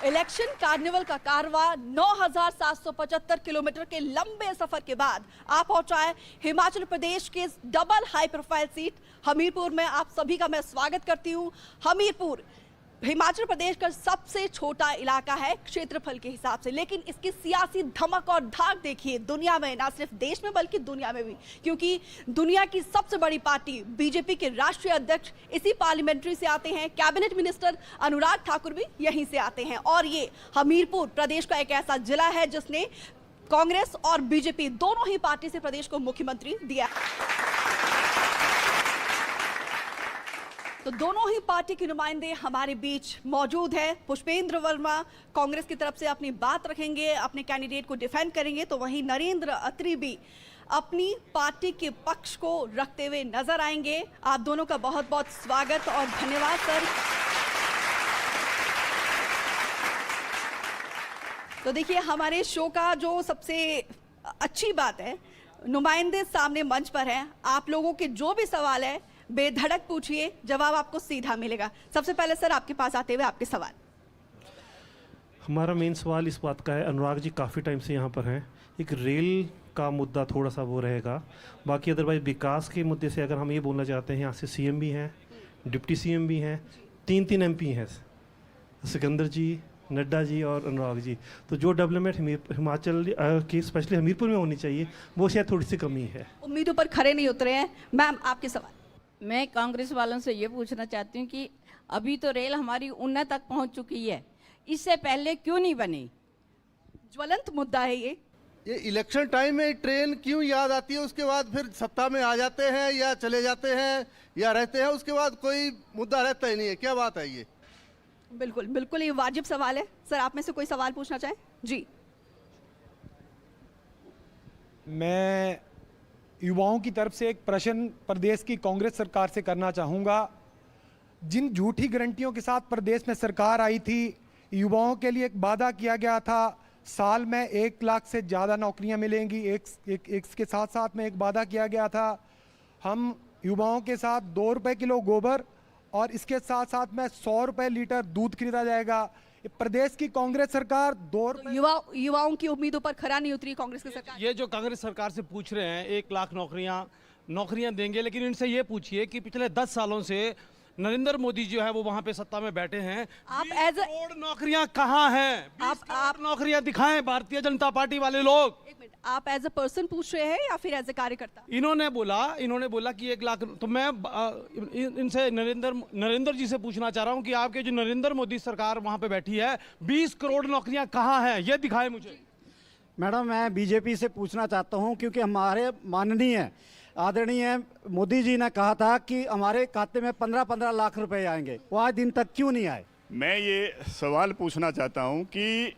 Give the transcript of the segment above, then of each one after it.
Election carnival का कारवां 9,775 kilometre के लंबे सफर के बाद आप पहुंचाए हिमाचल प्रदेश के double high profile seat Hamirpur में। आप सभी का मैं स्वागत करती हूं। हमीरपुर हिमाचल प्रदेश का सबसे छोटा इलाका है क्षेत्रफल के हिसाब से, लेकिन इसकी सियासी धमक और धाक देखिए दुनिया में, ना सिर्फ देश में बल्कि दुनिया में भी, क्योंकि दुनिया की सबसे बड़ी पार्टी बीजेपी के राष्ट्रीय अध्यक्ष इसी पार्लियामेंट्री से आते हैं। कैबिनेट मिनिस्टर अनुराग ठाकुर भी यहीं से आते हैं। और ये हमीरपुर प्रदेश का एक ऐसा जिला है जिसने कांग्रेस और बीजेपी दोनों ही पार्टी से प्रदेश को मुख्यमंत्री दिया है। तो दोनों ही पार्टी के नुमाइंदे हमारे बीच मौजूद है। पुष्पेंद्र वर्मा कांग्रेस की तरफ से अपनी बात रखेंगे, अपने कैंडिडेट को डिफेंड करेंगे, तो वहीं नरेंद्र अत्री भी अपनी पार्टी के पक्ष को रखते हुए नजर आएंगे। आप दोनों का बहुत बहुत स्वागत और धन्यवाद सर। तो देखिए, हमारे शो का जो सबसे अच्छी बात है, नुमाइंदे सामने मंच पर हैं। आप लोगों के जो भी सवाल है बेधड़क पूछिए, जवाब आपको सीधा मिलेगा। सबसे पहले सर आपके पास आते हुए आपके सवाल। हमारा मेन सवाल इस बात का है, अनुराग जी काफ़ी टाइम से यहाँ पर हैं, एक रेल का मुद्दा थोड़ा सा वो रहेगा। बाकी अदरवाइज विकास के मुद्दे से अगर हम ये बोलना चाहते हैं, यहाँ से सीएम भी हैं, डिप्टी सीएम भी हैं, तीन एमपी हैं, सिकंदर जी, नड्डा जी और अनुराग जी। तो जो डेवलपमेंट हिमाचल की स्पेशली हमीरपुर में होनी चाहिए वो शायद थोड़ी सी कमी है। उम्मीदों पर खरे नहीं उतरे हैं। मैम आपके सवाल। मैं कांग्रेस वालों से ये पूछना चाहती हूँ कि अभी तो रेल हमारी ऊना तक पहुँच चुकी है, इससे पहले क्यों नहीं बनी? ज्वलंत मुद्दा है ये इलेक्शन टाइम में ट्रेन क्यों याद आती है, उसके बाद फिर सत्ता में आ जाते हैं या चले जाते हैं या रहते हैं, उसके बाद कोई मुद्दा रहता ही नहीं है। क्या बात है ये? बिल्कुल बिल्कुल ये वाजिब सवाल है। सर आप में से कोई सवाल पूछना चाहें? जी। मैं युवाओं की तरफ से एक प्रश्न प्रदेश की कांग्रेस सरकार से करना चाहूँगा। जिन झूठी गारंटियों के साथ प्रदेश में सरकार आई थी, युवाओं के लिए एक वादा किया गया था साल में 1 लाख से ज़्यादा नौकरियां मिलेंगी। इसके साथ साथ में एक वादा किया गया था हम युवाओं के साथ 2 रुपये किलो गोबर और इसके साथ साथ में 100 रुपये लीटर दूध खरीदा जाएगा। प्रदेश की कांग्रेस सरकार युवाओं की उम्मीदों पर खरा नहीं उतरी कांग्रेस की सरकार। ये जो कांग्रेस सरकार से पूछ रहे हैं 1 लाख नौकरियां देंगे, लेकिन इनसे ये पूछिए कि पिछले 10 सालों से नरेंद्र मोदी जो है वो वहां पे सत्ता में बैठे हैं, आप 20 करोड़ नौकरियां कहाँ हैं? 20 करोड़ नौकरियां दिखाएं भारतीय जनता पार्टी वाले लोग। एक मिनट, आप एज अ पर्सन पूछ रहे हैं या फिर एज अ कार्यकर्ता? इन्होंने बोला कि 1 लाख। तो मैं इनसे नरेंद्र जी से पूछना चाह रहा हूं कि आपके जो नरेंद्र मोदी सरकार वहां पे बैठी है, 20 करोड़ नौकरियां कहाँ हैं, ये दिखाए मुझे। मैडम मैं बीजेपी से पूछना चाहता हूं, क्योंकि हमारे माननीय आदरणीय मोदी जी ने कहा था कि हमारे खाते में 15-15 लाख रुपए आएंगे, वो आज दिन तक क्यों नहीं आए? मैं ये सवाल पूछना चाहता हूं कि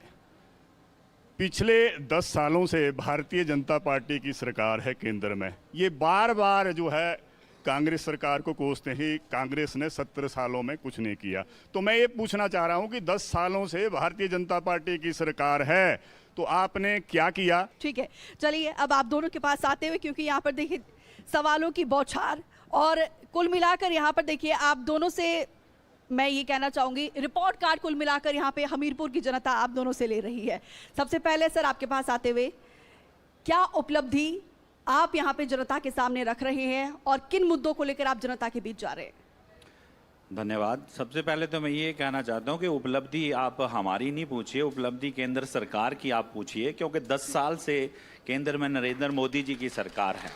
पिछले 10 सालों से भारतीय जनता पार्टी की सरकार है केंद्र में, ये बार बार जो है कांग्रेस सरकार को कोसते ही कांग्रेस ने 17 सालों में कुछ नहीं किया। तो मैं ये पूछना चाह रहा हूं कि 10 सालों से भारतीय जनता पार्टी की सरकार है, तो आपने क्या किया? ठीक है, चलिए अब आप दोनों के पास आते हुए, क्योंकि यहाँ पर देखिए सवालों की बौछार और कुल मिलाकर यहाँ पर देखिए आप दोनों से मैं ये कहना चाहूंगी, रिपोर्ट कार्ड कुल मिलाकर यहाँ पे हमीरपुर की जनता आप दोनों से ले रही है। सबसे पहले सर आपके पास आते हुए, क्या उपलब्धि आप यहाँ पे जनता के सामने रख रहे हैं और किन मुद्दों को लेकर आप जनता के बीच जा रहे हैं? धन्यवाद। सबसे पहले तो मैं ये कहना चाहता हूँ कि उपलब्धि आप हमारी नहीं पूछिए, उपलब्धि केंद्र सरकार की आप पूछिए, क्योंकि 10 साल से केंद्र में नरेंद्र मोदी जी की सरकार है।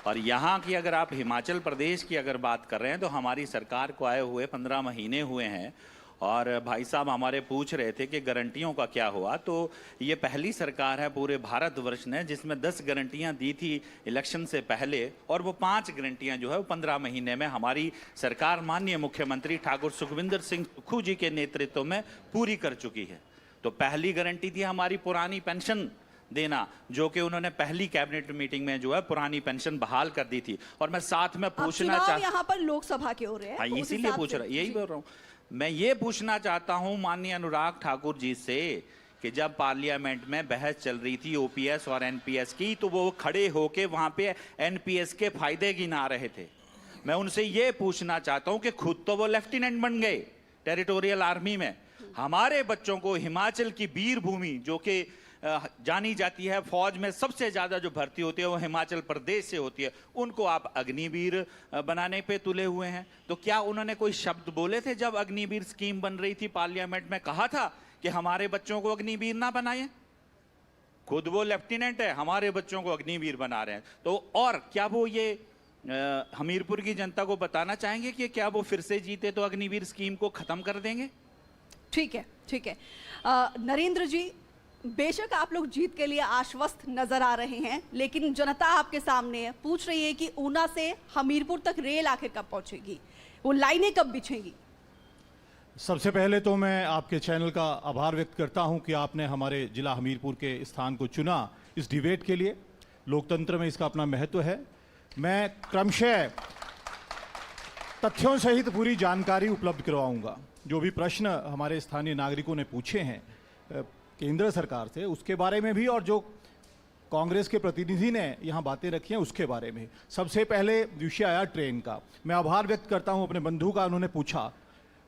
और यहाँ की अगर आप हिमाचल प्रदेश की अगर बात कर रहे हैं तो हमारी सरकार को आए हुए 15 महीने हुए हैं। और भाई साहब हमारे पूछ रहे थे कि गारंटियों का क्या हुआ, तो ये पहली सरकार है पूरे भारतवर्ष ने जिसमें 10 गारंटियां दी थी इलेक्शन से पहले, और वो 5 गारंटियां जो है वो 15 महीने में हमारी सरकार माननीय मुख्यमंत्री ठाकुर सुखविंदर सिंह सुक्खू जी के नेतृत्व में पूरी कर चुकी है। तो पहली गारंटी थी हमारी पुरानी पेंशन देना, जो कि उन्होंने पहली कैबिनेट मीटिंग में जो है पुरानी पेंशन बहाल कर दी थी। और मैं साथ में पूछना यहाँ पर लोकसभा के हो रहे हैं, इसीलिए पूछ रहा, यही बोल रहा हूँ मैं, ये पूछना चाहता हूं माननीय अनुराग ठाकुर जी से कि जब पार्लियामेंट में बहस चल रही थी ओपीएस और एनपीएस की, तो वो खड़े होके वहां पे एनपीएस के फायदे गिना रहे थे। मैं उनसे ये पूछना चाहता हूं कि खुद तो वो लेफ्टिनेंट बन गए टेरिटोरियल आर्मी में, हमारे बच्चों को हिमाचल की वीर भूमि जो कि जानी जाती है, फौज में सबसे ज्यादा जो भर्ती होती है वो हिमाचल प्रदेश से होती है, उनको आप अग्निवीर बनाने पे तुले हुए हैं। तो क्या उन्होंने कोई शब्द बोले थे जब अग्निवीर स्कीम बन रही थी, पार्लियामेंट में कहा था कि हमारे बच्चों को अग्निवीर ना बनाएं? खुद वो लेफ्टिनेंट है, हमारे बच्चों को अग्निवीर बना रहे हैं। तो और क्या वो ये हमीरपुर की जनता को बताना चाहेंगे कि क्या वो फिर से जीते तो अग्निवीर स्कीम को खत्म कर देंगे? ठीक है, ठीक है। नरेंद्र जी, बेशक आप लोग जीत के लिए आश्वस्त नजर आ रहे हैं, लेकिन जनता आपके सामने है, पूछ रही है कि ऊना से हमीरपुर तक रेल आखिर कब पहुंचेगी, वो लाइनें कब बिछेंगी? सबसे पहले तो मैं आपके चैनल का आभार व्यक्त करता हूं कि आपने हमारे जिला हमीरपुर के स्थान को चुना इस डिबेट के लिए। लोकतंत्र में इसका अपना महत्व है। मैं क्रमशः तथ्यों सहित पूरी जानकारी उपलब्ध करवाऊंगा। जो भी प्रश्न हमारे स्थानीय नागरिकों ने पूछे हैं केंद्र सरकार से, उसके बारे में भी, और जो कांग्रेस के प्रतिनिधि ने यहाँ बातें रखी हैं उसके बारे में। सबसे पहले विषय आया ट्रेन का। मैं आभार व्यक्त करता हूँ अपने बंधु का, उन्होंने पूछा।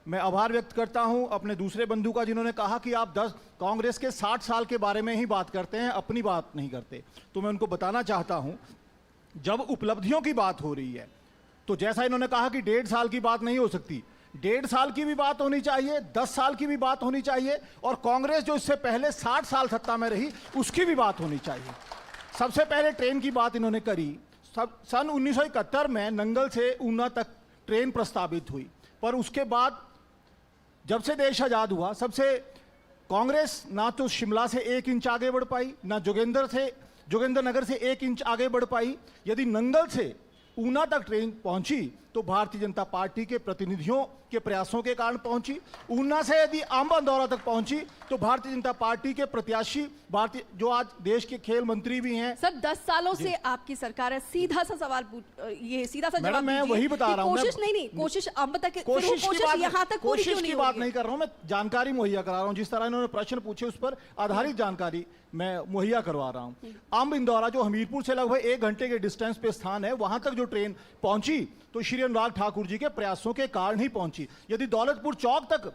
मैं आभार व्यक्त करता हूं अपने दूसरे बंधु का जिन्होंने कहा कि आप कांग्रेस के 60 साल के बारे में ही बात करते हैं, अपनी बात नहीं करते। तो मैं उनको बताना चाहता हूं, जब उपलब्धियों की बात हो रही है तो जैसा इन्होंने कहा कि 1.5 साल की बात नहीं हो सकती, 1.5 साल की भी बात होनी चाहिए, 10 साल की भी बात होनी चाहिए, और कांग्रेस जो इससे पहले 60 साल सत्ता में रही उसकी भी बात होनी चाहिए। सबसे पहले ट्रेन की बात इन्होंने करी। सन 1971 में नंगल से ऊना तक ट्रेन प्रस्तावित हुई, पर उसके बाद जब से देश आजाद हुआ, सबसे कांग्रेस ना तो शिमला से 1 इंच आगे बढ़ पाई, ना जोगिंदर नगर से 1 इंच आगे बढ़ पाई। यदि नंगल से ऊना तक ट्रेन पहुंची तो भारतीय जनता पार्टी के प्रतिनिधियों के प्रयासों के कारण पहुंची। ऊना से यदि अंब अंदौरा तक पहुंची तो भारतीय जनता पार्टी के प्रत्याशी, भारतीय जो आज देश के खेल मंत्री भी हैं। सर, 10 सालों से आपकी सरकार है, सीधा सा सवाल ये सीधा सा जवाब मैं वही बता रहा हूं। कोशिश नहीं, कोशिश अंब तक, कोशिश यहाँ तक कोशिश की बात नहीं कर रहा हूं, मैं जानकारी मुहैया करा रहा हूं। जिस तरह इन्होंने प्रश्न पूछे उस पर आधारित जानकारी मैं मुहैया करवा रहा हूं। अंब इंदौरा जो हमीरपुर से लगभग 1 घंटे के डिस्टेंस पे स्थान है, वहां तक जो ट्रेन पहुंची तो श्री अनुराग ठाकुर जी के प्रयासों के कारण ही पहुंची। यदि दौलतपुर चौक तक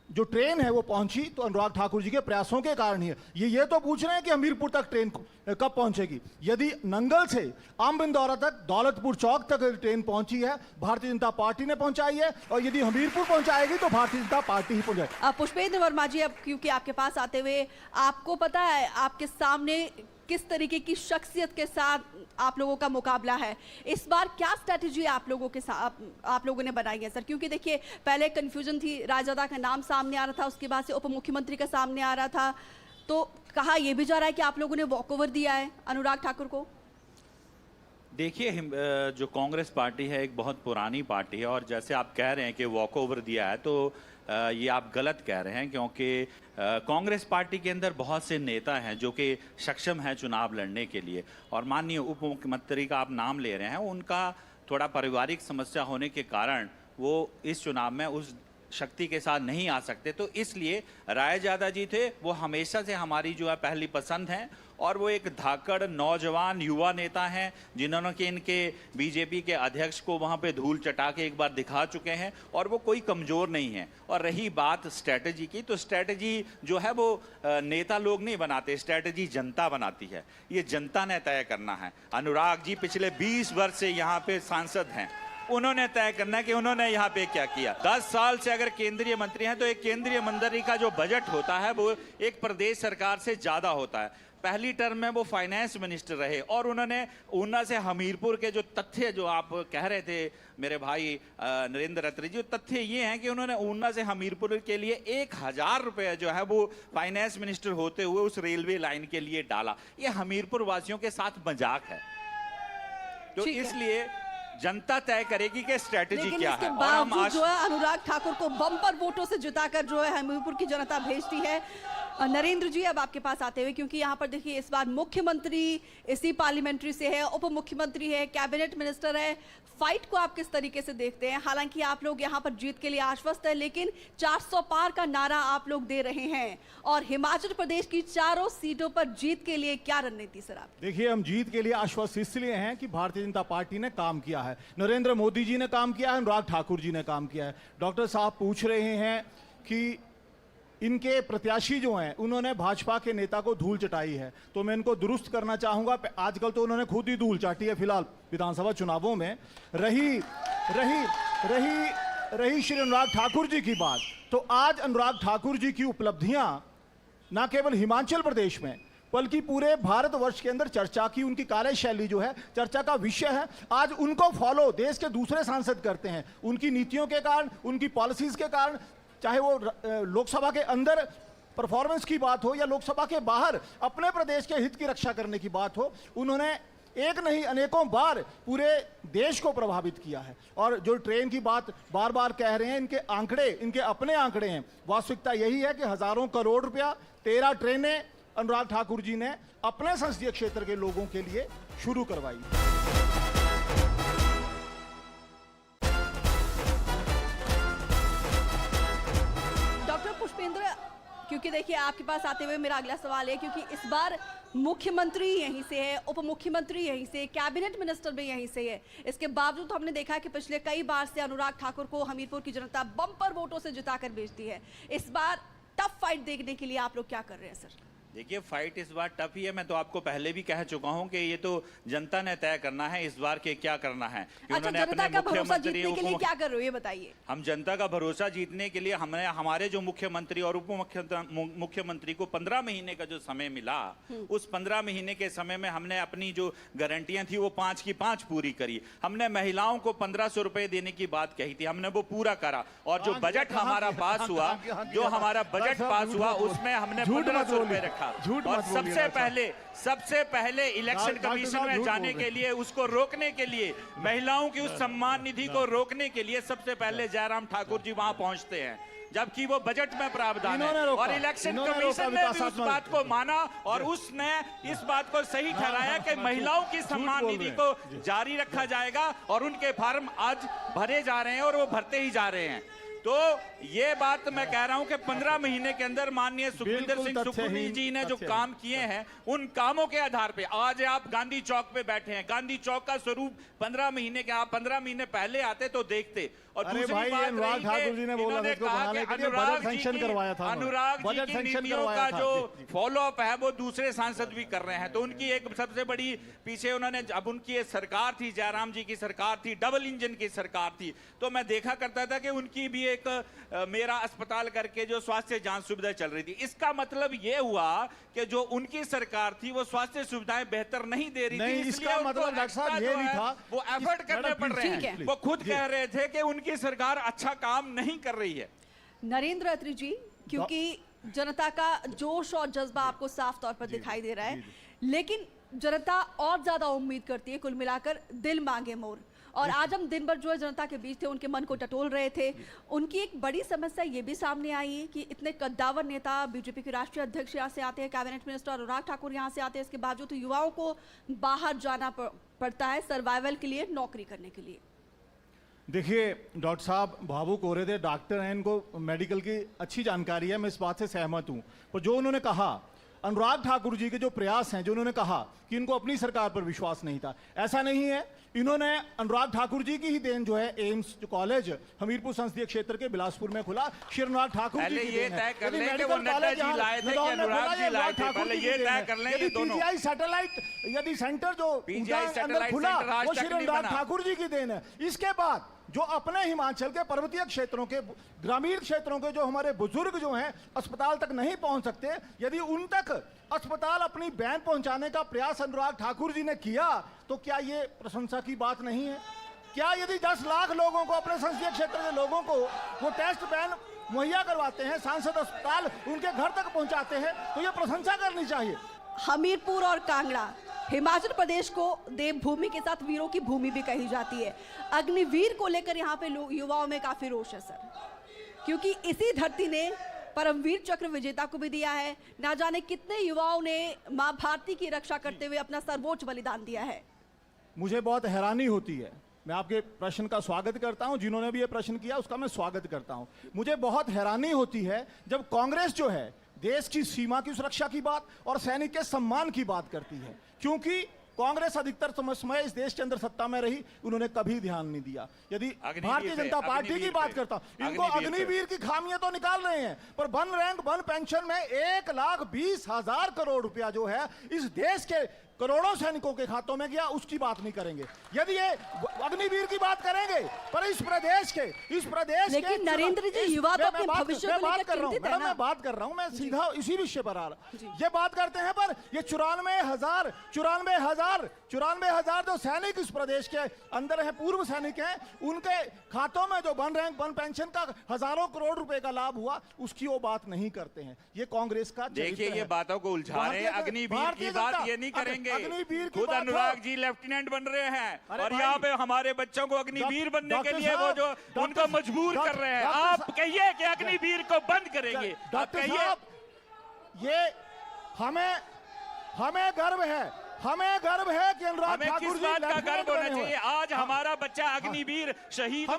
जो ट्रेन है वो पहुंची तो अनुराग ठाकुर जी के प्रयासों के कारण ही है। ये तो पूछ रहे हैं कि हमीरपुर तक ट्रेन कब पहुंचेगी। यदि नंगल से अंब इंदौरा तक, दौलतपुर चौक तक ट्रेन पहुंची है, भारतीय जनता पार्टी ने पहुंचाई है, और यदि हमीरपुर पहुंचाएगी तो भारतीय जनता पार्टी ही पहुंचाएगी। पुष्पेंद्र वर्मा जी, अब क्योंकि आपके पास आते हुए आपको पता है आपके सामने किस तरीके की शख्सियत के साथ आप लोगों का मुकाबला है, इस बार क्या स्ट्रैटेजी आप लोगों के साथ आप लोगों ने बनाई है सर? क्योंकि देखिए, पहले कंफ्यूजन थी, राजदादा का नाम सामने आ रहा था, उसके बाद से उप मुख्यमंत्री का सामने आ रहा था, तो कहा यह भी जा रहा है कि आप लोगों ने वॉकओवर दिया है अनुराग ठाकुर को। देखिए, जो कांग्रेस पार्टी है एक बहुत पुरानी पार्टी है, और जैसे आप कह रहे हैं कि वॉकओवर दिया है, तो ये आप गलत कह रहे हैं, क्योंकि कांग्रेस पार्टी के अंदर बहुत से नेता हैं जो कि सक्षम हैं चुनाव लड़ने के लिए। और माननीय उप मुख्यमंत्री का आप नाम ले रहे हैं, उनका थोड़ा पारिवारिक समस्या होने के कारण वो इस चुनाव में उस शक्ति के साथ नहीं आ सकते। तो इसलिए रायजादा जी थे, वो हमेशा से हमारी जो है पहली पसंद हैं, और वो एक धाकड़ नौजवान युवा नेता हैं जिन्होंने कि इनके बीजेपी के अध्यक्ष को वहाँ पे धूल चटा के एक बार दिखा चुके हैं, और वो कोई कमज़ोर नहीं है। और रही बात स्ट्रैटेजी की, तो स्ट्रैटेजी जो है वो नेता लोग नहीं बनाते, स्ट्रैटेजी जनता बनाती है। ये जनता ने तय करना है। अनुराग जी पिछले 20 वर्ष से यहाँ पे सांसद हैं, उन्होंने तय करना है कि उन्होंने यहाँ पे क्या किया। 10 साल से अगर केंद्रीय मंत्री हैं तो एक केंद्रीय मंत्री का जो बजट होता है वो एक प्रदेश सरकार से ज़्यादा होता है। पहली टर्म में वो फाइनेंस मिनिस्टर रहे, और उन्होंने ऊना से हमीरपुर के जो तथ्य जो आप कह रहे थे मेरे भाई नरेंद्र अत्री जी, तथ्य ये हैं कि उन्होंने ऊना से हमीरपुर के लिए 1000 रुपये जो है वो फाइनेंस मिनिस्टर होते हुए उस रेलवे लाइन के लिए डाला। ये हमीरपुर वासियों के साथ मजाक है। तो इसलिए जनता तय करेगी कि स्ट्रैटेजी क्या है। और हम जो है अनुराग ठाकुर को बम्पर वोटों से जिताकर जो है हमीरपुर की जनता भेजती है। नरेंद्र जी, अब आपके पास आते हुए, क्योंकि यहाँ पर देखिए इस बार मुख्यमंत्री इसी पार्लियामेंट्री से है, उप मुख्यमंत्री है, कैबिनेट मिनिस्टर है, फाइट को आप किस तरीके से देखते हैं? हालांकि आप लोग यहाँ पर जीत के लिए आश्वस्त है, लेकिन 400 पार का नारा आप लोग दे रहे हैं, और हिमाचल प्रदेश की 4 सीटों पर जीत के लिए क्या रणनीति सर आप? देखिए, हम जीत के लिए आश्वस्त इसलिए हैं कि भारतीय जनता पार्टी ने काम किया है, नरेंद्र मोदी जी ने काम किया है, अनुराग ठाकुर जी ने काम किया है। डॉक्टर साहब पूछ रहे हैं कि इनके प्रत्याशी जो हैं उन्होंने भाजपा के नेता को धूल चटाई है, तो मैं इनको दुरुस्त करना चाहूँगा। आजकल तो उन्होंने खुद ही धूल चाटी है फिलहाल विधानसभा चुनावों में। रही श्री अनुराग ठाकुर जी की बात, तो आज अनुराग ठाकुर जी की उपलब्धियां न केवल हिमाचल प्रदेश में बल्कि पूरे भारतवर्ष के अंदर चर्चा की, उनकी कार्यशैली जो है चर्चा का विषय है। आज उनको फॉलो देश के दूसरे सांसद करते हैं, उनकी नीतियों के कारण, उनकी पॉलिसीज के कारण, चाहे वो लोकसभा के अंदर परफॉर्मेंस की बात हो या लोकसभा के बाहर अपने प्रदेश के हित की रक्षा करने की बात हो, उन्होंने एक नहीं अनेकों बार पूरे देश को प्रभावित किया है। और जो ट्रेन की बात बार बार कह रहे हैं, इनके आंकड़े, इनके अपने आंकड़े हैं। वास्तविकता यही है कि हजारों करोड़ रुपया 13 ट्रेनें अनुराग ठाकुर जी ने अपने संसदीय क्षेत्र के लोगों के लिए शुरू करवाई। डॉक्टर पुष्पेंद्र, क्योंकि देखिए आपके पास आते हुए मेरा अगला सवाल है, क्योंकि इस बार मुख्यमंत्री यहीं से है, उप मुख्यमंत्री यहीं से, कैबिनेट मिनिस्टर भी यहीं से है। इसके बावजूद हमने देखा कि पिछले कई बार से अनुराग ठाकुर को हमीरपुर की जनता बम्पर वोटों से जिताकर भेजती है। इस बार टफ फाइट देखने के लिए आप लोग क्या कर रहे हैं सर? देखिए, फाइट इस बार टफ ही है। मैं तो आपको पहले भी कह चुका हूं कि ये तो जनता ने तय करना है इस बार के क्या करना है। अच्छा, जनता का भरोसा जीतने के लिए क्या कर रहे हो ये बताइए? हम जनता का भरोसा जीतने के लिए हमने हमारे जो मुख्यमंत्री और उप मुख्यमंत्री को 15 महीने का जो समय मिला, उस 15 महीने के समय में हमने अपनी जो गारंटियां थी वो 5 की 5 पूरी करी। हमने महिलाओं को 1500 रुपए देने की बात कही थी, हमने वो पूरा करा। और जो बजट हमारा पास हुआ, जो हमारा बजट पास हुआ उसमें हमने 1500 रुपए रखा। और सबसे पहले इलेक्शन कमीशन में जाने के लिए, उसको रोकने के लिए, महिलाओं की उस सम्मान निधि को रोकने के लिए सबसे पहले जयराम ठाकुर जी वहां पहुंचते हैं, जबकि वो बजट में प्रावधान है। और इलेक्शन कमीशन ने भी उस बात को माना और उसने इस बात को सही ठहराया कि महिलाओं की सम्मान निधि को जारी रखा जाएगा और उनके फॉर्म आज भरे जा रहे हैं और वो भरते ही जा रहे हैं। तो ये बात मैं कह रहा हूं कि 15 महीने के अंदर माननीय सुखविंदर सिंह सुक्खू जी ने जो काम किए हैं, उन कामों के आधार पे आज आप गांधी चौक पे बैठे हैं। गांधी चौक का स्वरूप 15 महीने के, आप 15 महीने पहले आते तो देखते। और अरे दूसरी भाई, बात अनुराग ठाकुर जी ने बोला था इसको बनाने के लिए बजट सैंक्शन करवाया था, अनुराग जी बजट की सैंक्शन नीतियों करवाया का था। जो फॉलो अप है वो दूसरे सांसद भी कर रहे हैं। तो उनकी एक सबसे बड़ी पीछे उन्होंने, अब उनकी एक सरकार थी, जयराम जी की सरकार थी, डबल इंजन की सरकार थी, तो मैं देखा करता था कि उनकी भी एक मेरा अस्पताल करके जो स्वास्थ्य जांच सुविधा चल रही थी। इसका मतलब ये हुआ कि जो उनकी सरकार थी वो स्वास्थ्य सुविधाएं बेहतर नहीं दे रही थी। इसका मतलब डॉक्टर साहब ये भी था, वो एफर्ट करने पड़ रहे हैं। वो खुद कह रहे थे कि उनकी सरकार अच्छा काम नहीं कर रही है। नरेंद्र अत्री जी, क्योंकि जनता का जोश और जज्बा आपको साफ तौर पर दिखाई दे रहा है, लेकिन जनता और ज्यादा उम्मीद करती है। कुल मिलाकर दिल मांगे मोर। और आज हम दिन भर जो है जनता के बीच थे, उनके मन को टटोल रहे थे। उनकी एक बड़ी समस्या ये भी सामने आई है कि इतने कद्दावर नेता बीजेपी के राष्ट्रीय अध्यक्ष यहाँ से आते हैं, कैबिनेट मिनिस्टर अनुराग ठाकुर यहाँ से आते हैं, इसके बावजूद तो युवाओं को बाहर जाना पड़ता है सर्वाइवल के लिए, नौकरी करने के लिए। देखिए डॉक्टर साहब भावुक हो रहे थे, डॉक्टर हैं, इनको मेडिकल की अच्छी जानकारी है, मैं इस बात से सहमत हूं। पर जो उन्होंने कहा, अनुराग ठाकुर जी के जो प्रयास हैं, जो उन्होंने कहा कि इनको अपनी सरकार पर विश्वास नहीं था, ऐसा नहीं है। इन्होंने अनुराग ठाकुर जी की ही देन जो है एम्स कॉलेज हमीरपुर संसदीय क्षेत्र के बिलासपुर में खुला, श्री अनुराग ठाकुर जी की देन है। यदि मेडिकल कॉलेज सैटेलाइट यदि सेंटर जो अंदर खुला वो श्री अनुराग ठाकुर जी की देन है। इसके बाद जो अपने हिमाचल के पर्वतीय क्षेत्रों के, ग्रामीण क्षेत्रों के जो हमारे बुजुर्ग जो हैं अस्पताल तक नहीं पहुंच सकते, यदि उन तक अस्पताल अपनी वैन पहुंचाने का प्रयास अनुराग ठाकुर जी ने किया, तो क्या ये प्रशंसा की बात नहीं है? क्या यदि 10 लाख लोगों को, अपने संसदीय क्षेत्र के लोगों को वो टेस्ट वैन मुहैया करवाते हैं, सांसद अस्पताल उनके घर तक पहुंचाते हैं, तो ये प्रशंसा करनी चाहिए। हमीरपुर और कांगड़ा हिमाचल प्रदेश को देवभूमि के साथ वीरों की भूमि भी कही जाती है। अग्निवीर को लेकर यहाँ पे युवाओं में काफी रोष है सर, क्योंकि इसी धरती ने परमवीर चक्र विजेता को भी दिया है। ना जाने कितने युवाओं ने मां भारती की रक्षा करते हुए अपना सर्वोच्च बलिदान दिया है। मुझे बहुत हैरानी होती है, मैं आपके प्रश्न का स्वागत करता हूं, जिन्होंने भी ये प्रश्न किया उसका मैं स्वागत करता हूं। मुझे बहुत हैरानी होती है जब कांग्रेस जो है देश की सीमा की सुरक्षा की बात और सैनिक के सम्मान की बात करती है, क्योंकि कांग्रेस अधिकतर समय इस देश के अंदर सत्ता में रही, उन्होंने कभी ध्यान नहीं दिया। यदि भारतीय जनता पार्टी की बात करता हूं, इनको अग्निवीर की खामियां तो निकाल रहे हैं, पर वन रैंक वन पेंशन में 1,20,000 करोड़ रुपया जो है इस देश के करोड़ों सैनिकों के खातों में गया, उसकी बात नहीं करेंगे। यदि ये अग्निवीर की बात करेंगे, पर इस प्रदेश लेकिन नरेंद्र जी, युवा तो अपने भविष्य को लेकर चिंतित है ना। मैं बात कर रहा हूं, मैं सीधा इसी विषय पर आ रहा। ये बात करते हैं, पर ये 94,000 जो सैनिक इस प्रदेश के अंदर हैं, पूर्व सैनिक हैं, उनके खातों में जो वन रैंक वन पेंशन का हजारों करोड़ रुपए का लाभ हुआ, उसकी वो बात नहीं करते हैं। ये कांग्रेस का देखिए, ये बातों को उलझा रहे हैं। अग्निवीर की बात ये नहीं करेंगे। खुद अनुराग जी लेफ्टिनेंट बन रहे हैं और यहाँ पे हमारे बच्चों को अग्निवीर बनने के लिए वो जो उनको मजबूर कर रहे हैं। आप कहिए कि अग्निवीर को बंद करेंगे। डॉक्टर साहब, ये हमें गर्व है कि अनुराग ठाकुर जी का गर्व होना चाहिए। आज हमारा बच्चा अग्निवीर शहीद हो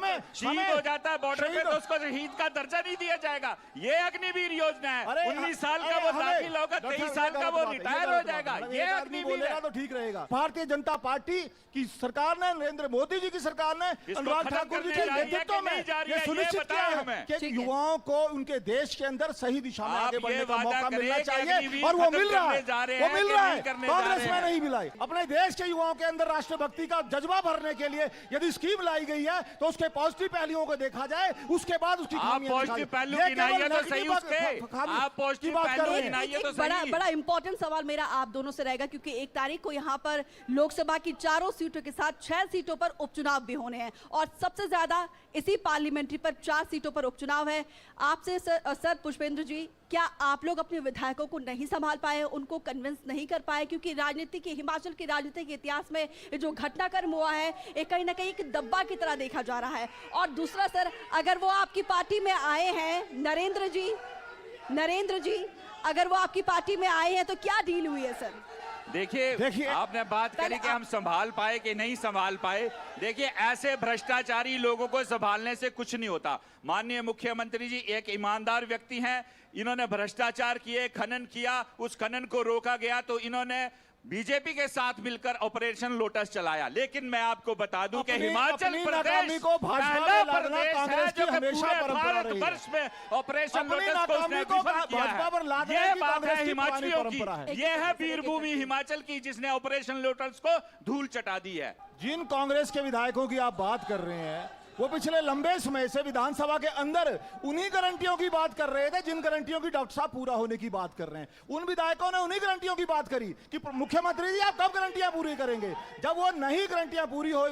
जाता है बॉर्डर पे, तो उसको शहीद का दर्जा नहीं दिया जाएगा। ये अग्निवीर योजना है। 19 साल का वो दाखिल होगा, 23 साल का वो रिटायर हो जाएगा। ये अग्निवीर है तो ठीक रहेगा। भारतीय जनता पार्टी की सरकार ने, नरेंद्र मोदी जी की सरकार ने अनुराग ठाकुर जी के नेतृत्व में ये सुनिश्चित किया है कि युवाओं को उनके देश के अंदर सही दिशा में आगे बढ़ने का मौका मिलना चाहिए, और वो मिल रहा है। कांग्रेस में नहीं मिलाई। अपने देश के युवाओं के अंदर राष्ट्रभक्ति का जज्बा भरने के लिए यदि स्कीम लाई गई है, तो उसके पॉजिटिव पहलुओं को देखा जाए, उसके बाद उसकी पॉजिटिव पहलू गिनाइए तो सही उसके। आप पॉजिटिव पहलू गिनाइए तो सही। बड़ा इंपॉर्टेंट सवाल मेरा आप दोनों से रहेगा, क्योंकि 1 तारीख को यहाँ पर लोकसभा की 4 सीटों के साथ 6 सीटों पर उपचुनाव भी होने हैं, और सबसे ज्यादा इसी पार्लियामेंट्री पर 4 सीटों पर उपचुनाव है। आपसे सर पुष्पेंद्र जी, क्या आप लोग अपने विधायकों को नहीं संभाल पाए, उनको कन्विंस नहीं कर पाए? क्योंकि राजनीति के, हिमाचल की राजनीति के इतिहास में जो घटनाक्रम हुआ है, एक कहीं ना कहीं एक दब्बा की तरह देखा जा रहा है। और दूसरा सर, अगर वो आपकी पार्टी में आए हैं, नरेंद्र जी अगर वो आपकी पार्टी में आए हैं, तो क्या डील हुई है सर? देखिए, आपने बात करी कि हम संभाल पाए कि नहीं संभाल पाए। देखिए, ऐसे भ्रष्टाचारी लोगों को संभालने से कुछ नहीं होता। माननीय मुख्यमंत्री जी एक ईमानदार व्यक्ति हैं। इन्होंने भ्रष्टाचार किए, खनन किया, उस खनन को रोका गया तो इन्होंने बीजेपी के साथ मिलकर ऑपरेशन लोटस चलाया। लेकिन मैं आपको बता दूं कि हिमाचल प्रदेश पहला प्रदेश है जो कि पूरे भारतवर्ष में ऑपरेशन लोटस को उसने विफल किया है। ये बात है हिमाचलियों की, ये है वीरभूमि हिमाचल की, जिसने ऑपरेशन लोटस को धूल चटा दी है। जिन कांग्रेस के विधायकों की आप बात कर रहे हैं, वो पिछले लंबे समय से विधानसभा के अंदर उन्हीं गारंटियों की बात कर रहे थे जिन गारंटियों की डॉक्टर साहब पूरा होने की बात कर रहे हैं। उन विधायकों ने उन्हीं गारंटियों की बात करी कि मुख्यमंत्री जी आप कब गारंटियां पूरी करेंगे। जब वो नहीं गारंटियां पूरी हो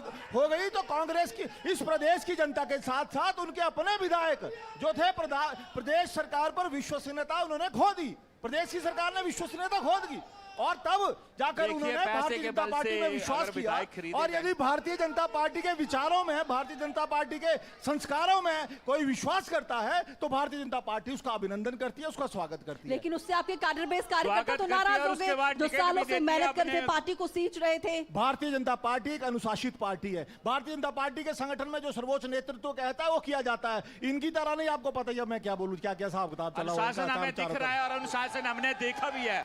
गई, तो कांग्रेस की, इस प्रदेश की जनता के साथ साथ उनके अपने विधायक जो थे, प्रदेश सरकार पर विश्वसनीयता उन्होंने खो दी। प्रदेश की सरकार ने विश्वसनीयता खो दी, और तब जाकर उन्होंने भारतीय जनता पार्टी में विश्वास किया। और यदि भारतीय जनता पार्टी के विचारों में, भारतीय जनता पार्टी के संस्कारों में कोई विश्वास करता है, तो भारतीय जनता पार्टी उसका अभिनंदन करती है, उसका स्वागत करती है। लेकिन उससे आपके कैडर बेस कार्यकर्ता तो नाराज हो गए, जो सालों से मेहनत करके पार्टी को सींच रहे थे। भारतीय जनता पार्टी एक अनुशासित पार्टी है। भारतीय जनता पार्टी के संगठन में जो सर्वोच्च नेतृत्व कहता है वो किया जाता है। इनकी तरह नहीं, आपको पता है मैं क्या बोलूं, क्या क्या हिसाब किताब चला हुआ है। अनुशासन हमें दिख रहा है और अनुशासन हमने देखा भी है।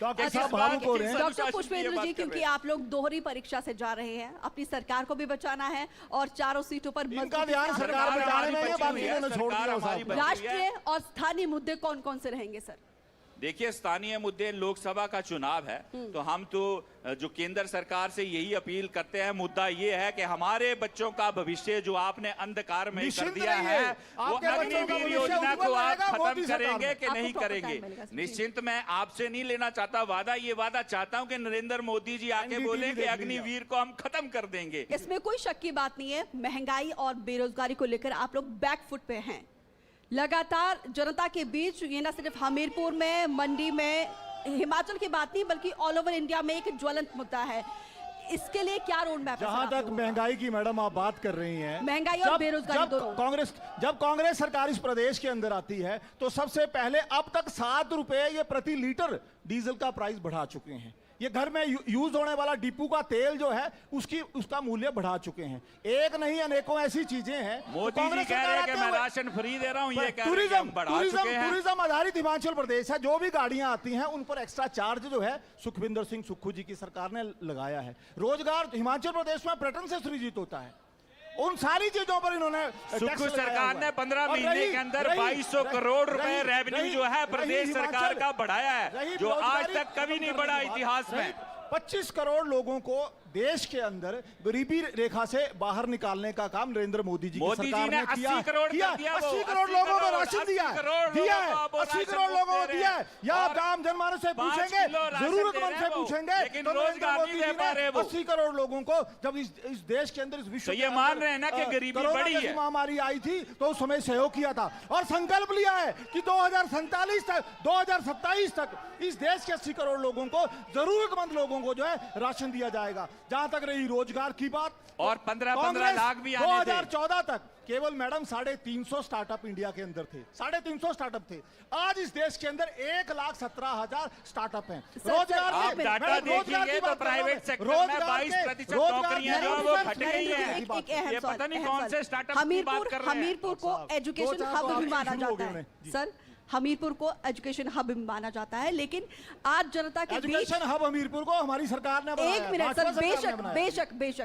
डॉक्टर पुष्पेंद्र जी, क्योंकि आप लोग दोहरी परीक्षा से जा रहे हैं, अपनी सरकार को भी बचाना है और 4 सीटों पर राष्ट्रीय और स्थानीय मुद्दे कौन कौन से रहेंगे सर? देखिए, स्थानीय मुद्दे, लोकसभा का चुनाव है, तो हम तो जो केंद्र सरकार से यही अपील करते हैं, मुद्दा ये है कि हमारे बच्चों का भविष्य जो आपने अंधकार में कर दिया है, वो अग्निवीर योजना को आप खत्म करेंगे कि नहीं करेंगे? निश्चिंत मैं आपसे नहीं लेना चाहता वादा, ये वादा चाहता हूं कि नरेंद्र मोदी जी आके बोले कि अग्निवीर को हम खत्म कर देंगे। इसमें कोई शक की बात नहीं है। महंगाई और बेरोजगारी को लेकर आप लोग बैकफुट पे हैं। लगातार जनता के बीच, ये ना सिर्फ हमीरपुर में, मंडी में, हिमाचल की बात नहीं बल्कि ऑल ओवर इंडिया में एक ज्वलंत मुद्दा है। इसके लिए क्या रोड मैप है? जहां तक महंगाई की मैडम आप बात कर रही हैं, महंगाई और बेरोजगारी दोनों। जब कांग्रेस सरकार इस प्रदेश के अंदर आती है, तो सबसे पहले अब तक 7 रुपए ये प्रति लीटर डीजल का प्राइस बढ़ा चुके हैं। ये घर में यूज होने वाला डिपू का तेल जो है उसका मूल्य बढ़ा चुके हैं। एक नहीं अनेकों ऐसी चीजें हैं। मोदी जी कह रहे हैं कि मैं राशन फ्री दे रहा हूं, ये कह रहे हैं कि हम बढ़ा चुके हैं। टूरिज्म आधारित हिमाचल प्रदेश है। जो भी गाड़ियां आती हैं उन पर एक्स्ट्रा चार्ज जो है सुखविंदर सिंह सुक्खू जी की सरकार ने लगाया है। रोजगार हिमाचल प्रदेश में पर्यटन से सृजित होता है। उन सारी चीजों पर इन्होंने सुक्खू सरकार ने 15 महीने के अंदर 2200 करोड़ रुपए रेवेन्यू जो है प्रदेश सरकार का बढ़ाया है, जो आज तक कभी नहीं बढ़ा इतिहास में। 25 करोड़ लोगों को देश के अंदर गरीबी रेखा से बाहर निकालने का काम नरेंद्र मोदी जी की सरकार ने किया। 80 करोड़ किया 80 करोड़ लोगों को राशन दिया है 80 करोड़ लोगों को दिया है। या आप आम जनमानस से पूछेंगे, जरूरतमंद से पूछेंगे, लेकिन रोजगार नहीं दे पा रहे वो। 80 करोड़ लोगों को जब इस देश के अंदर, इस विश्व ये मान रहे हैं ना कि गरीबी बढ़ी है, महामारी आई थी तो उस समय सहयोग किया था और संकल्प लिया है कि 2027 तक इस देश के 80 करोड़ लोगों को, जरूरतमंद लोगों को जो है राशन दिया जाएगा। जहां तक रही रोजगार की बात, और 15-15 लाख भी आने थे। 2014 तक केवल मैडम 350 स्टार्टअप इंडिया के अंदर थे। 350 स्टार्टअप थे। आज इस देश के अंदर 1,17,000 स्टार्टअप हैं। रोजगार आप डाटा देखिए तो प्राइवेट सेक्टर में 22% नौकरियां जो वो घट गई हैं। ये पता नहीं कौन से स्टार्टअप की बात कर रहे हैं। हमीरपुर को एजुकेशन हब भी माना जाता है सर, हमीरपुर को एजुकेशन हब माना जाता है, लेकिन आज जनता के बीच एजुकेशन हब हमीरपुर को हमारी सरकार ने बनाया। एक मिनट सर,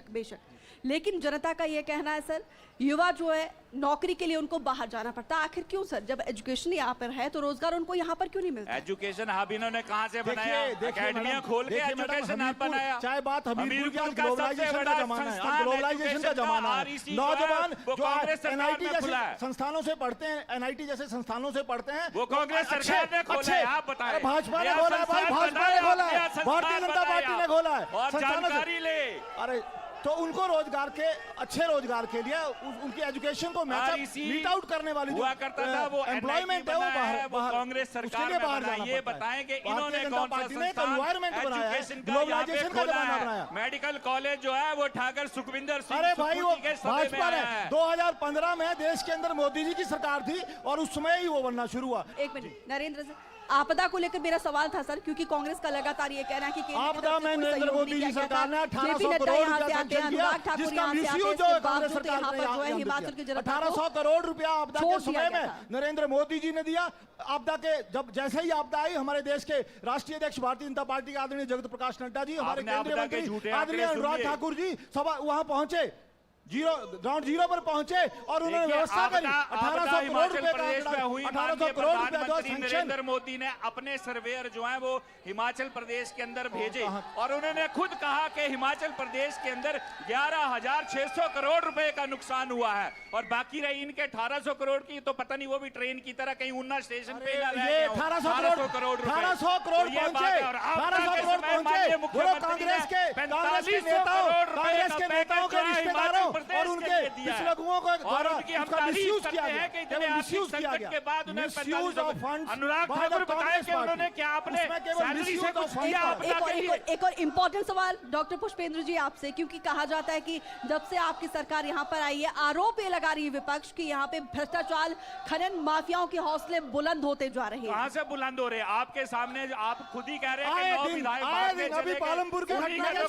बेशक, लेकिन जनता का ये कहना है सर, युवा जो है नौकरी के लिए उनको बाहर जाना पड़ता है। आखिर क्यों सर? जब एजुकेशन यहाँ पर है तो रोजगार उनको यहाँ पर क्यों नहीं मिलता? एजुकेशन हब इन्होंने कहाँ से बनाया? अकेडमियां खोल के एजुकेशन हब बनाया। चाहे बात हमीरपुर का ग्लोबलाइजेशन का जमाना है, ग्लोबलाइजेशन का जमाना है। नौजवान जो एनआईटी जैसे संस्थानों से पढ़ते हैं, एनआईटी जैसे संस्थानों से पढ़ते हैं, वो कांग्रेस सरकार ने खोला है। आप बताएं। भाजपा ने खोला है भाई, भाजपा ने खोला है, भारतीय जनता पार्टी ने खोला है। और जानकारी ले। अरे तो उनको रोजगार के, अच्छे रोजगार के लिए उनकी एजुकेशन को मीट आउट करने वाली हुआ करता था, वो एम्प्लॉयमेंट है वो बाहर कांग्रेस सरकार ने बनाया। ये बताएं कि इन्होंने कौन सा एनवायरमेंट बनाया है, ग्लोबलाइजेशन का जमाना बनाया। मेडिकल कॉलेज जो है वो ठाकर सुखविंदर सिंह, अरे भाई वो भाजपा ने 2015 में देश के अंदर मोदी जी की सरकार थी और उस समय ही वो बनना शुरू हुआ। एक मिनट नरेंद्र से, आपदा को लेकर मेरा सवाल था सर, क्योंकि कांग्रेस का लगातार ये कहना है कि आपदा में नरेंद्र मोदी जी सरकार ने 1800 करोड़ रुपया जिसका मिसयूज जो कांग्रेस सरकार ने 1800 करोड़ रुपया आपदा के समय में नरेंद्र मोदी जी ने दिया। आपदा के जब जैसे ही आपदा आई, हमारे देश के राष्ट्रीय अध्यक्ष भारतीय जनता पार्टी के आदरणीय जगत प्रकाश नड्डा जी, हमारे केंद्रीय मंत्री आदरणीय अनुराग ठाकुर जी सभा वहां पहुंचे, ग्राउंड जीरो पर पहुंचे और उन्होंने व्यवस्था करी। 1800 करोड़ रुपए का 1800 करोड़ रुपया जो नरेंद्र मोदी ने अपने सर्वेयर जो है वो हिमाचल प्रदेश के अंदर भेजे और उन्होंने खुद कहा कि हिमाचल प्रदेश के अंदर 11,600 करोड़ रुपए का नुकसान हुआ है और बाकी रही इनके 1800 करोड़ की, तो पता नहीं वो भी ट्रेन की तरह कहीं उन्ना स्टेशन पे ना रह गया। 1800 करोड़ पहुंचे, 1800 करोड़ पहुंचे कांग्रेस के नेताओं के रिश्तेदारों और उनके पिछलगुओं को मिसयूज किया गया। मिसयूज किया गया के बाद उन्हें misuse of funds. Anurag Thakur बताया कि उन्होंने क्या आपने सैलरी से कुछ किया? एक और इम्पोर्टेंट सवाल डॉक्टर पुष्पेंद्र जी आपसे, क्योंकि कहा जाता है कि जब से आपकी सरकार यहाँ पर आई है, आरोप ये लगा रही है विपक्ष कि यहाँ पे भ्रष्टाचार, खनन माफियाओं के हौसले बुलंद होते जा रहे हैं। कहाँ से बुलंद हो रहे हैं? आपके सामने आप खुद ही कह रहे हैं कि 9 विधायक अभी पालमपुर के घटना के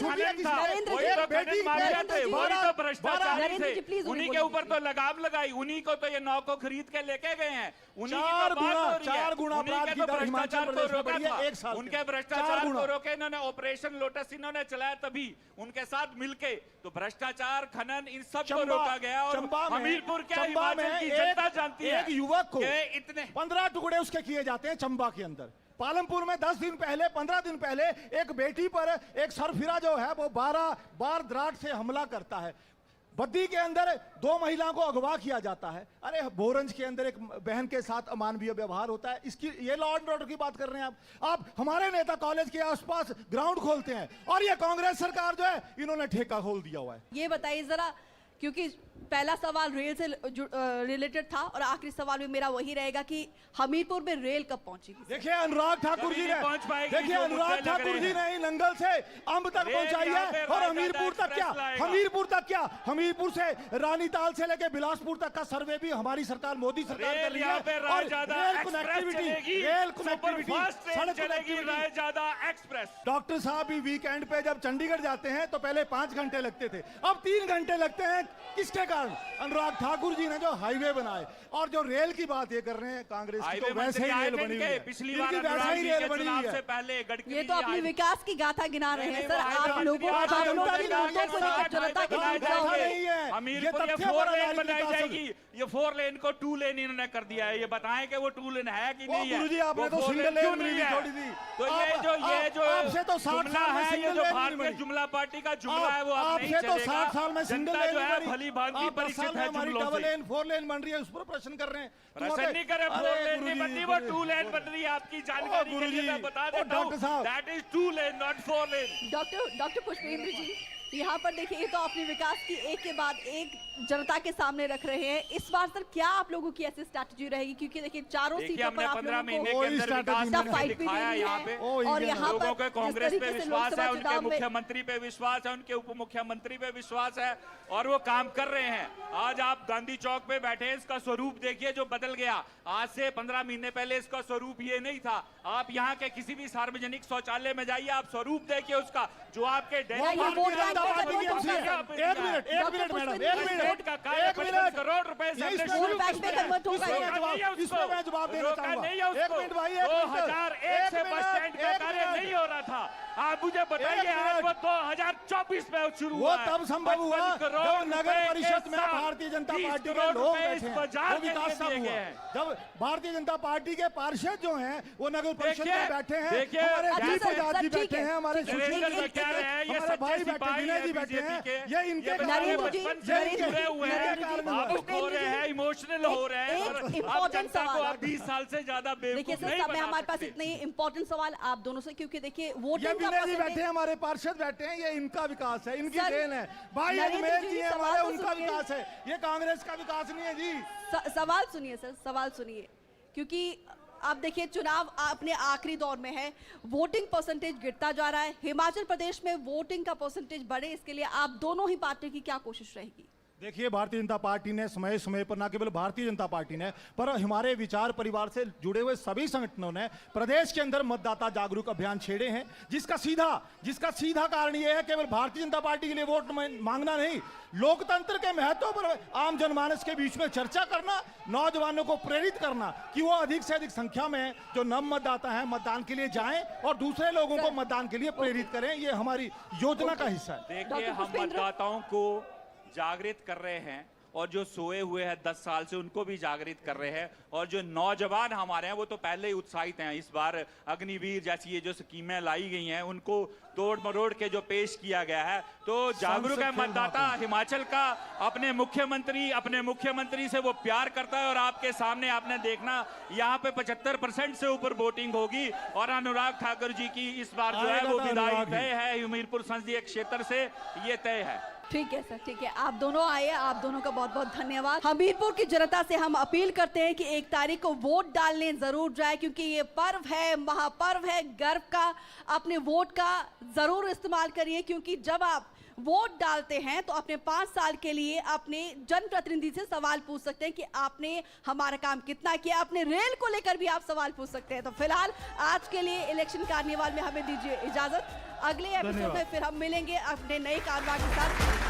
उन्हीं के ऊपर तो लगाम लगाई, उन्हीं को तो ये 9 को खरीद के लेके गए हैं, उन्हीं की तो बात हो रही है। 4 गुना अपराध की दर हिमाचल प्रदेश में बढ़ी है एक साल। उनके भ्रष्टाचार को रोके इन्होंने, ऑपरेशन लोटस इन्होंने चलाया, तभी उनके साथ मिलके तो भ्रष्टाचार, खनन, इन सब को रोका गया। और हमीरपुर क्या हिमाचल की जनता जानती है, एक युवक को इतने 15 टुकड़े उसके किए जाते हैं चंबा के अंदर। पालमपुर में 10 दिन पहले, 15 दिन पहले एक बेटी पर एक सरफिरा जो है वो 12 बार दराट से हमला करता है। बद्दी के अंदर 2 महिलाओं को अगवा किया जाता है। अरे बोरंज के अंदर एक बहन के साथ अमानवीय व्यवहार होता है। इसकी ये लॉ एंड ऑर्डर की बात कर रहे हैं आप हमारे नेता कॉलेज के आसपास ग्राउंड खोलते हैं और ये कांग्रेस सरकार जो है इन्होंने ठेका खोल दिया हुआ है। ये बताइए जरा, क्योंकि पहला सवाल रेल से रिलेटेड था और आखिरी सवाल भी मेरा वही रहेगा कि हमीरपुर में रेल कब पहुंचेगी? देखिए अनुराग ठाकुर जी ने ही नंगल से अंब तक पहुंचाई है और हमीरपुर तक क्या हमीरपुर से रानीताल से लेके बिलासपुर तक का सर्वे भी हमारी सरकार, मोदी सरकार कर रही है। और रेल कनेक्टिविटी सड़क एक्सप्रेस। डॉक्टर साहब भी वीकेंड पे जब चंडीगढ़ जाते हैं तो पहले 5 घंटे लगते थे, अब 3 घंटे लगते हैं। किसके कारण? अनुराग ठाकुर जी ने जो हाईवे बनाए। और जो रेल की बात ये कर रहे हैं कांग्रेस की, तो वैसे ही रेल बनी हुई है, पिछली बार वैसे ही रेल बनी हुई है। पहले ये तो अपनी विकास की गाथा गिना रहे हैं सर। आप लोगों को जनता की जाएगी। ये 4 लेन को 2 लेन इन्होंने कर दिया है। ये बताएं कि वो 2 लेन है कि नहीं है? गुरुजी आपने तो सिंगल लेन छोड़ी थी। तो ये जो आपसे तो 60 साल में है, ये जो भारतीय जुमला पार्टी का जुमला है, वो अब नहीं चलेगा। आपसे तो 60 साल में सिंगल लेन है, भली भांति परिचित है जुमलों से। डबल लेन 4 लेन बन रही है, उस पर प्रश्न कर रहे हैं। प्रश्न नहीं करे, 4 लेन नहीं बन रही, वो 2 लेन बन रही है। आपकी जानकारी के लिए मैं बता देता हूं, that is 2 lane not 4 lane. Doctor Pushpendra ji, यहाँ पर देखिए, ये तो अपनी विकास की एक के बाद एक जनता के सामने रख रहे हैं। इस बार सर क्या आप लोगों की ऐसी स्ट्रैटेजी रहेगी? क्योंकि देखिए चारों सीटों पर आप लोगों को फाइट भी देनी है और यहाँ लोगों के कांग्रेस पे विश्वास है, उनके मुख्यमंत्री पे विश्वास है, उनके उप मुख्यमंत्री पे विश्वास है और वो काम कर रहे हैं। आज आप गांधी चौक पे बैठे हैं, इसका स्वरूप देखिए जो बदल गया। आज से 15 महीने पहले इसका स्वरूप ये नहीं था। आप यहाँ के किसी भी सार्वजनिक शौचालय में जाइए, आप स्वरूप देखिए उसका, जो आपके करोड़ रुपए से 2001 से बस स्टैंड का कार्य नहीं हो रहा था। आप मुझे बताइए, आज वो 2024 में शुरू हुआ। वो तब संभव हुआ जब नगर परिषद में भारतीय जनता पार्टी के लोग बैठे हैं, विकास तब हुआ जब भारतीय जनता पार्टी के पार्षद जो हैं वो नगर परिषद में बैठे हैं। हमारे दीप आजाद जी बैठे हैं, हमारे हमारे भाई बैठे, विनय जी बैठे हैं। ये इनके जुड़े हुए हैं, आप हो रहे हैं, इमोशनल हो रहे हैं। आप जनता को आप 20 साल से ज्यादा बेवकूफ नहीं बना सकते। हमारे पास इतने इंपॉर्टेंट सवाल आप दोनों से, क्योंकि देखिए वोटिंग विनय जी बैठे हैं, हमारे पार्षद बैठे हैं, ये इनका विकास है, इनकी देन है। भाई अजमेर जी है हमारे, उनका विकास है, ये कांग्रेस का विकास नहीं है जी। सवाल सुनिए सर, सवाल सुनिए, क्योंकि आप देखिए चुनाव अपने आखिरी दौर में है, वोटिंग परसेंटेज गिरता जा रहा है। हिमाचल प्रदेश में वोटिंग का परसेंटेज बढ़े, इसके लिए आप दोनों ही पार्टी की क्या कोशिश रहेगी? देखिए भारतीय जनता पार्टी ने समय समय पर, न केवल भारतीय जनता पार्टी ने, पर हमारे विचार परिवार से जुड़े हुए सभी संगठनों ने प्रदेश के अंदर मतदाता जागरूक अभियान छेड़े हैं, जिसका सीधा कारण यह है केवल भारतीय जनता पार्टी के लिए वोट मांगना नहीं, लोकतंत्र के महत्व पर आम जनमानस के बीच में चर्चा करना, नौजवानों को प्रेरित करना कि वो अधिक से अधिक संख्या में जो नव मतदाता है मतदान के लिए जाएं और दूसरे लोगों को मतदान के लिए प्रेरित करें। ये हमारी योजना का हिस्सा है। देखिए हम मतदाताओं को जागृत कर रहे हैं और जो सोए हुए हैं 10 साल से उनको भी जागृत कर रहे हैं, और जो नौजवान हमारे हैं वो तो पहले ही उत्साहित हैं। इस बार अग्निवीर जैसी ये जो स्कीमें लाई गई हैं उनको तोड़ मरोड़ के जो पेश किया गया है, तो जागरूक है मतदाता। हिमाचल का अपने मुख्यमंत्री से वो प्यार करता है और आपके सामने आपने देखना यहाँ पे 75% से ऊपर वोटिंग होगी और अनुराग ठाकुर जी की इस बार जो है वो विदाई तय है हमीरपुर संसदीय क्षेत्र से, ये तय है। ठीक है सर, ठीक है, आप दोनों आए, आप दोनों का बहुत बहुत धन्यवाद। हमीरपुर की जनता से हम अपील करते हैं कि 1 तारीख को वोट डालने जरूर जाए, क्योंकि ये पर्व है, महापर्व है गर्व का। अपने वोट का जरूर इस्तेमाल करिए, क्योंकि जब आप वोट डालते हैं तो अपने 5 साल के लिए अपने जनप्रतिनिधि से सवाल पूछ सकते हैं कि आपने हमारा काम कितना किया। अपने रेल को लेकर भी आप सवाल पूछ सकते हैं। तो फिलहाल आज के लिए इलेक्शन कार्निवाल में हमें दीजिए इजाजत। अगले एपिसोड में फिर हम मिलेंगे अपने नए कारवा के साथ।